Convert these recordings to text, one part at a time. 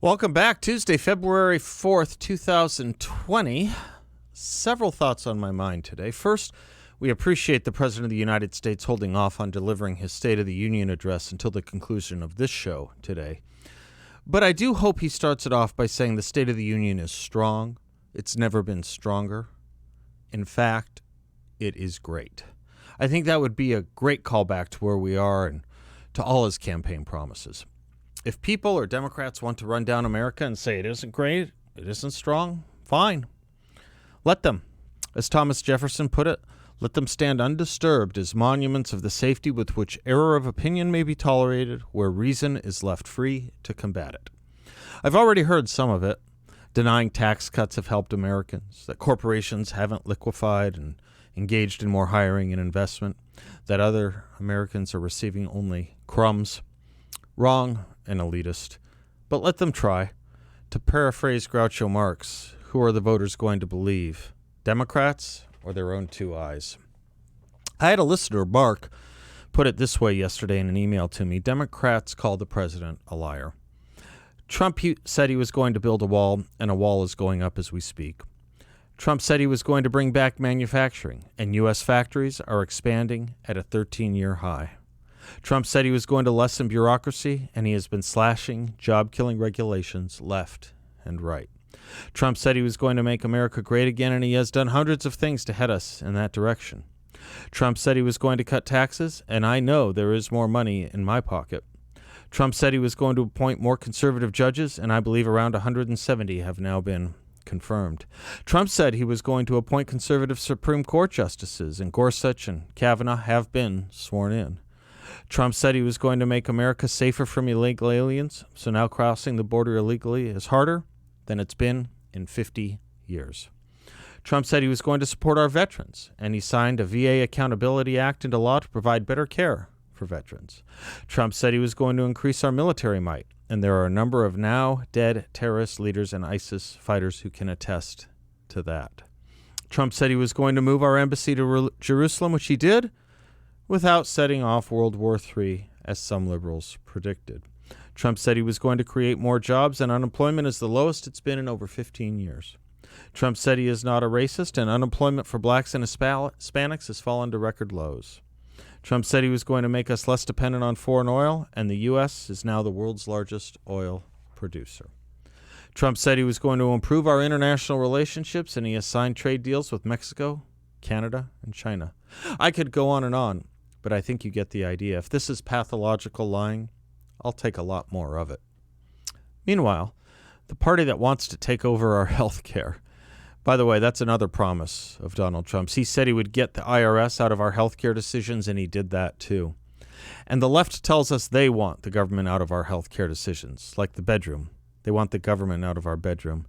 Welcome back. Tuesday, February 4th, 2020. Several thoughts on my mind today. First, we appreciate the President of the United States holding off on delivering his State of the Union address until the conclusion of this show today. But I do hope he starts it off by saying the State of the Union is strong. It's never been stronger. In fact, it is great. I think that would be a great callback to where we are and to all his campaign promises. If people or Democrats want to run down America and say it isn't great, it isn't strong, fine. Let them. As Thomas Jefferson put it, let them stand undisturbed as monuments of the safety with which error of opinion may be tolerated, where reason is left free to combat it. I've already heard some of it, denying tax cuts have helped Americans, that corporations haven't liquefied and engaged in more hiring and investment, that other Americans are receiving only crumbs. Wrong and elitist, but let them try. To paraphrase Groucho Marx, who are the voters going to believe, Democrats or their own two eyes? I had a listener, Mark, put it this way yesterday in an email to me. Democrats call the president a liar. Trump said he was going to build a wall, and a wall is going up as we speak. Trump said he was going to bring back manufacturing, and U.S. factories are expanding at a 13-year high. Trump said he was going to lessen bureaucracy, and he has been slashing job-killing regulations left and right. Trump said he was going to make America great again, and he has done hundreds of things to head us in that direction. Trump said he was going to cut taxes, and I know there is more money in my pocket. Trump said he was going to appoint more conservative judges, and I believe around 170 have now been confirmed. Trump said he was going to appoint conservative Supreme Court justices, and Gorsuch and Kavanaugh have been sworn in. Trump said he was going to make America safer from illegal aliens, so now crossing the border illegally is harder than it's been in 50 years. Trump said he was going to support our veterans, and he signed a VA Accountability Act into law to provide better care for veterans. Trump said he was going to increase our military might, and there are a number of now dead terrorist leaders and ISIS fighters who can attest to that. Trump said he was going to move our embassy to Jerusalem, which he did, without setting off World War III, as some liberals predicted. Trump said he was going to create more jobs, and unemployment is the lowest it's been in over 15 years. Trump said he is not a racist, and unemployment for blacks and Hispanics has fallen to record lows. Trump said he was going to make us less dependent on foreign oil, and the U.S. is now the world's largest oil producer. Trump said he was going to improve our international relationships, and he has signed trade deals with Mexico, Canada, and China. I could go on, but I think you get the idea. If this is pathological lying, I'll take a lot more of it. Meanwhile, the party that wants to take over our health care. By the way, that's another promise of Donald Trump's. He said he would get the IRS out of our health care decisions, and he did that too. And the left tells us they want the government out of our health care decisions, like the bedroom. They want the government out of our bedroom.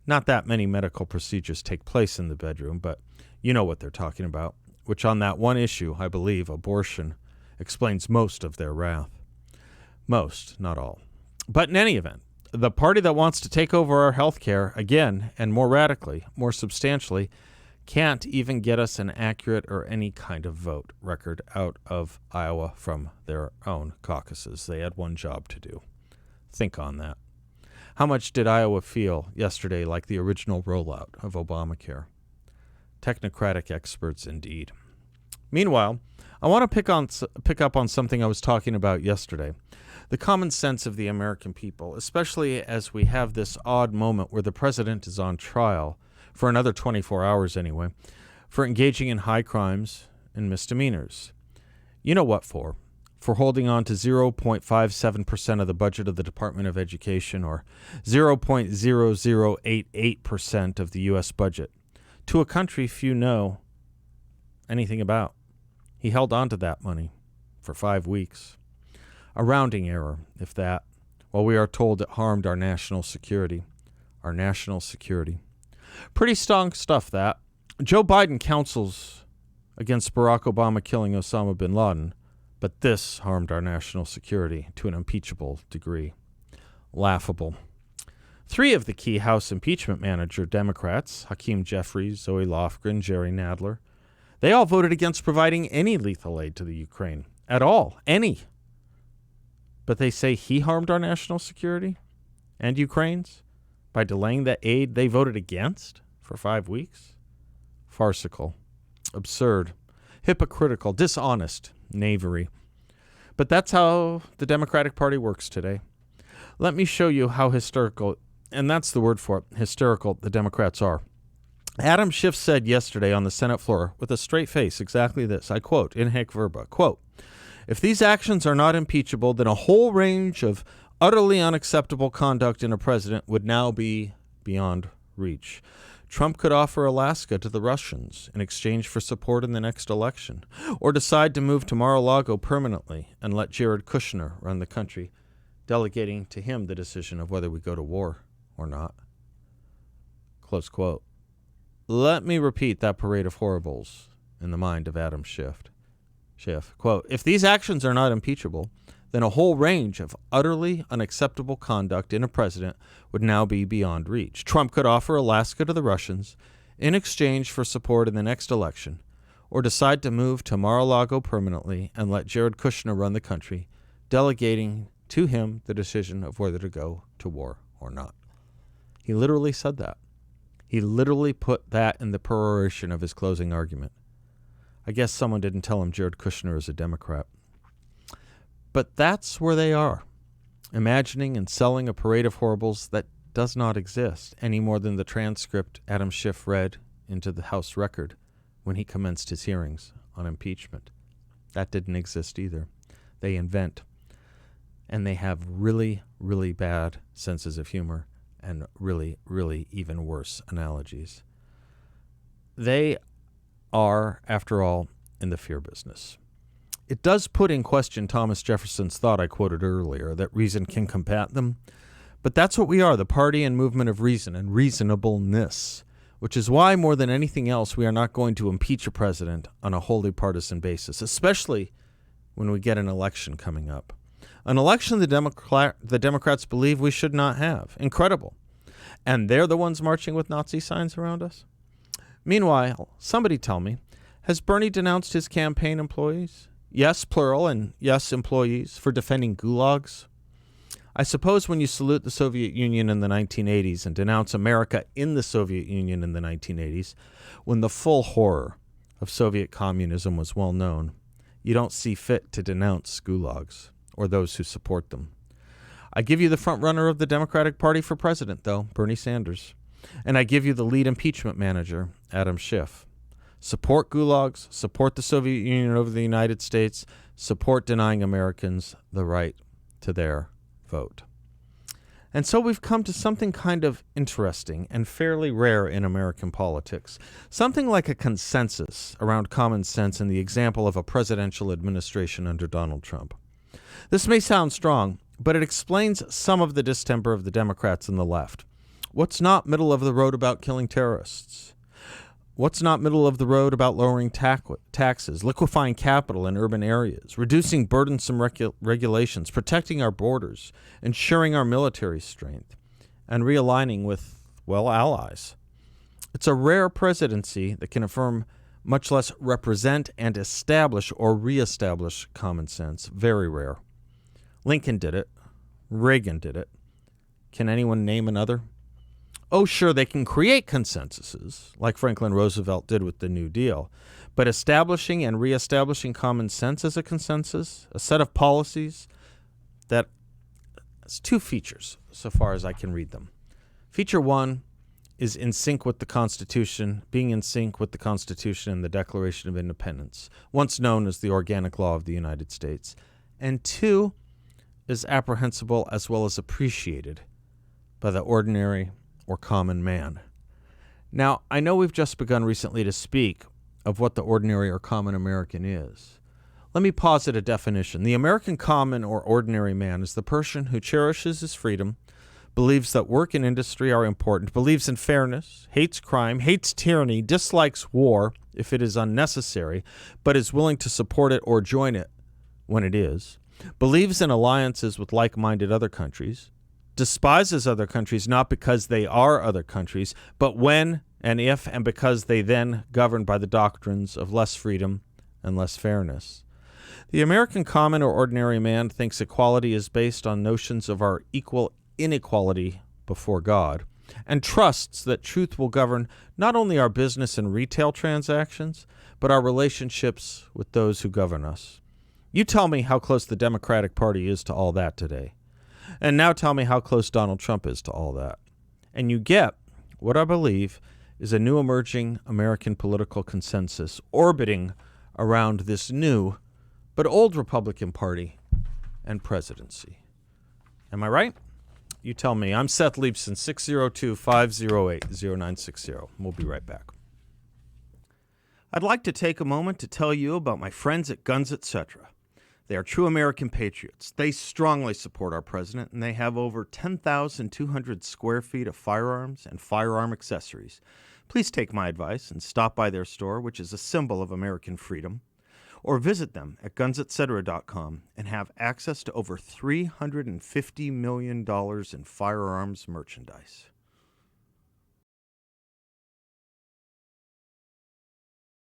Not that many medical procedures take place in the bedroom, but you know what they're talking about, which on that one issue, I believe, abortion, explains most of their wrath. Most, not all. But in any event, the party that wants to take over our health care again and more radically, more substantially, can't even get us an accurate or any kind of vote record out of Iowa from their own caucuses. They had one job to do. Think on that. How much did Iowa feel yesterday like the original rollout of Obamacare? Technocratic experts indeed. Meanwhile, I want to pick up on something I was talking about yesterday. The common sense of the American people, especially as we have this odd moment where the president is on trial, for another 24 hours anyway, for engaging in high crimes and misdemeanors. You know what for? For holding on to 0.57% of the budget of the Department of Education, or 0.0088% of the U.S. budget, to a country few know anything about. He held on to that money for 5 weeks. A rounding error, if that, while we are told it harmed our national security. Our national security. Pretty strong stuff, that. Joe Biden counsels against Barack Obama killing Osama bin Laden, but this harmed our national security to an impeachable degree. Laughable. 3 of the key House impeachment manager Democrats, Hakeem Jeffries, Zoe Lofgren, Jerry Nadler, they all voted against providing any lethal aid to the Ukraine. At all. Any. But they say he harmed our national security? and Ukraine's by delaying the aid they voted against for 5 weeks? Farcical, absurd, hypocritical, dishonest, knavery. But that's how the Democratic Party works today. Let me show you how hysterical, and that's the word for it, hysterical the Democrats are. Adam Schiff said yesterday on the Senate floor with a straight face exactly this. I quote, in haec verba, quote, "If these actions are not impeachable, then a whole range of utterly unacceptable conduct in a president would now be beyond reach. Trump could offer Alaska to the Russians in exchange for support in the next election, or decide to move to Mar-a-Lago permanently and let Jared Kushner run the country, delegating to him the decision of whether we go to war or not." Close quote. Let me repeat that parade of horribles in the mind of Adam Schiff. Quote, "If these actions are not impeachable, then a whole range of utterly unacceptable conduct in a president would now be beyond reach. Trump could offer Alaska to the Russians in exchange for support in the next election, or decide to move to Mar-a-Lago permanently and let Jared Kushner run the country, delegating to him the decision of whether to go to war or not." He literally said that. He literally put that in the peroration of his closing argument. I guess someone didn't tell him Jared Kushner is a Democrat. But that's where they are, imagining and selling a parade of horribles that does not exist any more than the transcript Adam Schiff read into the House record when he commenced his hearings on impeachment. That didn't exist either. They invent, and they have really, really bad senses of humor and really, really even worse analogies. They are, after all, in the fear business. It does put in question Thomas Jefferson's thought I quoted earlier, that reason can combat them. But that's what we are, the party and movement of reason and reasonableness, which is why, more than anything else, we are not going to impeach a president on a wholly partisan basis, especially when we get an election coming up. An election the Democrats believe we should not have. Incredible. And they're the ones marching with Nazi signs around us? Meanwhile, somebody tell me, has Bernie denounced his campaign employees? Yes, plural, and yes, employees, for defending gulags? I suppose when you salute the Soviet Union in the 1980s and denounce America in the Soviet Union in the 1980s, when the full horror of Soviet communism was well known, you don't see fit to denounce gulags or those who support them. I give you the front runner of the Democratic Party for president, though, Bernie Sanders. And I give you the lead impeachment manager, Adam Schiff. Support gulags, support the Soviet Union over the United States, support denying Americans the right to their vote. And so we've come to something kind of interesting and fairly rare in American politics, something like a consensus around common sense in the example of a presidential administration under Donald Trump. This may sound strong, but it explains some of the distemper of the Democrats and the left. What's not middle of the road about killing terrorists? What's not middle of the road about lowering taxes, liquefying capital in urban areas, reducing burdensome regulations, protecting our borders, ensuring our military strength, and realigning with, well, allies? It's a rare presidency that can affirm, much less represent and establish or reestablish common sense. Very rare. Lincoln did it. Reagan did it. Can anyone name another? Oh, sure, they can create consensuses, like Franklin Roosevelt did with the New Deal. But establishing and reestablishing common sense as a consensus, a set of policies that has two features, so far as I can read them. Feature one is in sync with the Constitution, being in sync with the Constitution and the Declaration of Independence, once known as the Organic Law of the United States. And two is apprehensible as well as appreciated by the ordinary or common man. Now, I know we've just begun recently to speak of what the ordinary or common American is. Let me posit a definition. The American common or ordinary man is the person who cherishes his freedom, believes that work and industry are important, believes in fairness, hates crime, hates tyranny, dislikes war if it is unnecessary, but is willing to support it or join it when it is, believes in alliances with like-minded other countries, despises other countries not because they are other countries, but when and if and because they then govern by the doctrines of less freedom and less fairness. The American common or ordinary man thinks equality is based on notions of our equal inequality before God, and trusts that truth will govern not only our business and retail transactions, but our relationships with those who govern us. You tell me how close the Democratic Party is to all that today. And now tell me how close Donald Trump is to all that. And you get what I believe is a new emerging American political consensus orbiting around this new but old Republican Party and presidency. Am I right? You tell me. I'm Seth Leibsohn, 602-508-0960. We'll be right back. I'd like to take a moment to tell you about my friends at Guns Etc. They are true American patriots. They strongly support our president, and they have over 10,200 square feet of firearms and firearm accessories. Please take my advice and stop by their store, which is a symbol of American freedom, or visit them at gunsetcetera.com and have access to over $350 million in firearms merchandise.